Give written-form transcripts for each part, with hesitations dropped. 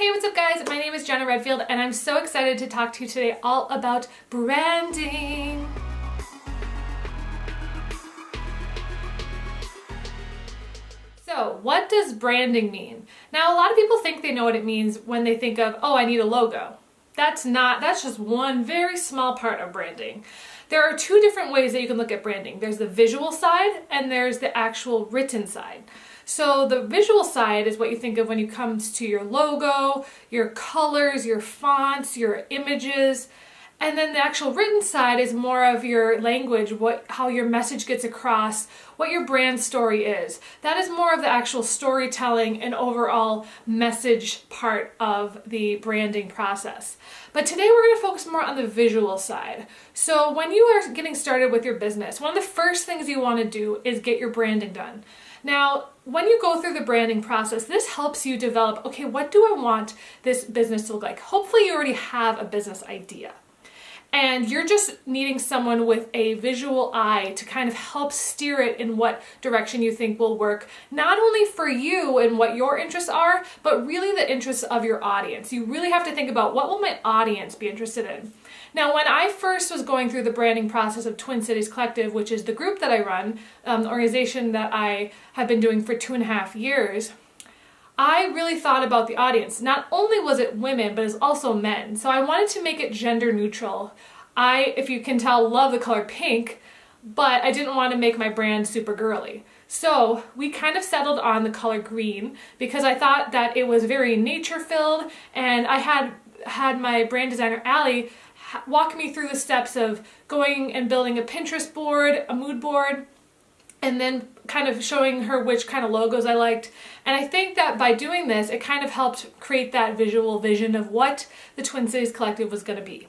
Hey, what's up guys? My name is Jenna Redfield and I'm so excited to talk to you today all about branding. So what does branding mean? Now a lot of people think they know what it means when they think of, oh, I need a logo. That's just one very small part of branding. There are two different ways that you can look at branding. There's the visual side and there's the actual written side. So the visual side is what you think of when it comes to your logo, your colors, your fonts, your images. And then the actual written side is more of your language, how your message gets across, what your brand story is. That is more of the actual storytelling and overall message part of the branding process. But today we're going to focus more on the visual side. So when you are getting started with your business, one of the first things you want to do is get your branding done. Now, when you go through the branding process, this helps you develop, okay, what do I want this business to look like? Hopefully you already have a business idea. And you're just needing someone with a visual eye to kind of help steer it in what direction you think will work, not only for you and what your interests are, but really the interests of your audience. You really have to think about, what will my audience be interested in? Now, when I first was going through the branding process of Twin Cities Collective, which is the group that I run, the organization that I have been doing for 2.5 years, I really thought about the audience. Not only was it women, but it's also men. So I wanted to make it gender neutral. I, if you can tell, love the color pink, but I didn't want to make my brand super girly. So we kind of settled on the color green because I thought that it was very nature-filled, and I had my brand designer, Allie, walk me through the steps of going and building a Pinterest board, a mood board, and then kind of showing her which kind of logos I liked. And I think that by doing this, it kind of helped create that visual vision of what the Twin Cities Collective was going to be.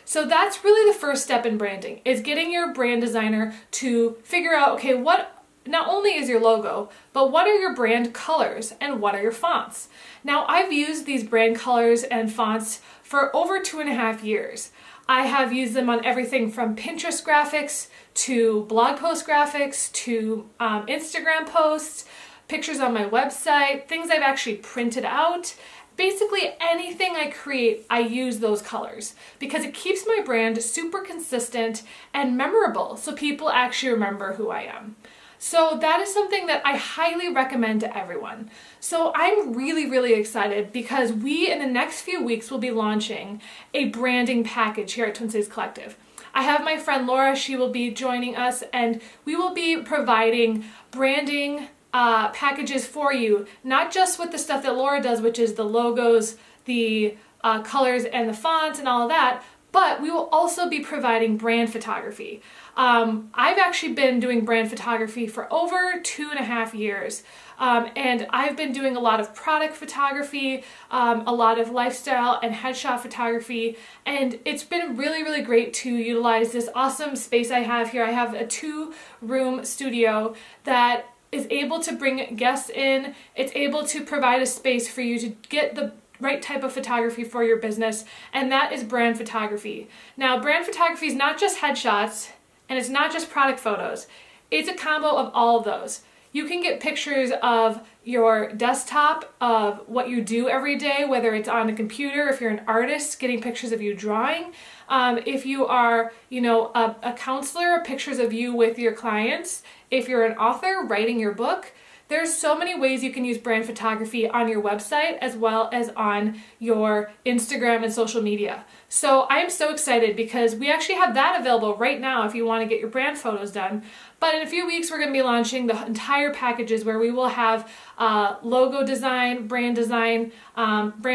So that's really the first step in branding, is getting your brand designer to figure out, okay, what not only is your logo, but what are your brand colors and what are your fonts? Now, I've used these brand colors and fonts for over 2.5 years. I have used them on everything from Pinterest graphics to blog post graphics to Instagram posts, pictures on my website, things I've actually printed out. Basically anything I create, I use those colors because it keeps my brand super consistent and memorable, so people actually remember who I am. So that is something that I highly recommend to everyone. So I'm really, really excited because we, in the next few weeks, will be launching a branding package here at Twin Cities Collective. I have my friend Laura, she will be joining us, and we will be providing branding packages for you, not just with the stuff that Laura does, which is the logos, the colors and the fonts and all of that, but we will also be providing brand photography. I've actually been doing brand photography for over 2.5 years. And I've been doing a lot of product photography, a lot of lifestyle and headshot photography, and it's been really, really great to utilize this awesome space I have here. I have a 2-room studio that is able to bring guests in. It's able to provide a space for you to get the right type of photography for your business, and that is brand photography. Now, brand photography is not just headshots, and it's not just product photos. It's a combo of all of those. You can get pictures of your desktop, of what you do every day, whether it's on a computer, if you're an artist, getting pictures of you drawing. If you are, a counselor, pictures of you with your clients. If you're an author, writing your book. There's so many ways you can use brand photography on your website as well as on your Instagram and social media. So I'm so excited because we actually have that available right now if you want to get your brand photos done. But in a few weeks, we're going to be launching the entire packages where we will have logo design, brand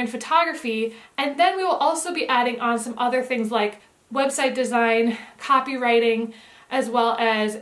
photography, and then we will also be adding on some other things like website design, copywriting, as well as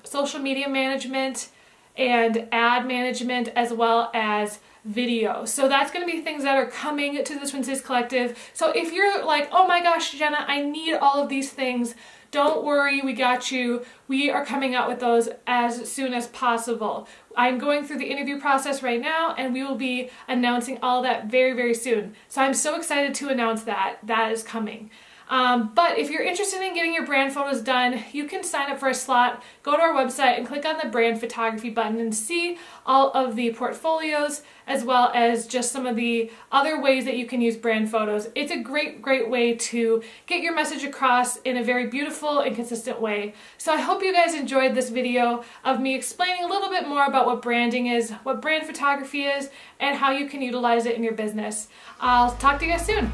social media management, and ad management, as well as video. So that's going to be things that are coming to the Twin Cities Collective. So if you're like, oh my gosh, Jenna, I need all of these things, don't worry, we got you. We are coming out with those as soon as possible. I'm going through the interview process right now, and we will be announcing all that very, very soon. So I'm so excited to announce that is coming. But if you're interested in getting your brand photos done, you can sign up for a slot, go to our website and click on the brand photography button and see all of the portfolios as well as just some of the other ways that you can use brand photos. It's a great way to get your message across in a very beautiful and consistent way. So I hope you guys enjoyed this video of me explaining a little bit more about what branding is, what brand photography is, and how you can utilize it in your business. I'll talk to you guys soon.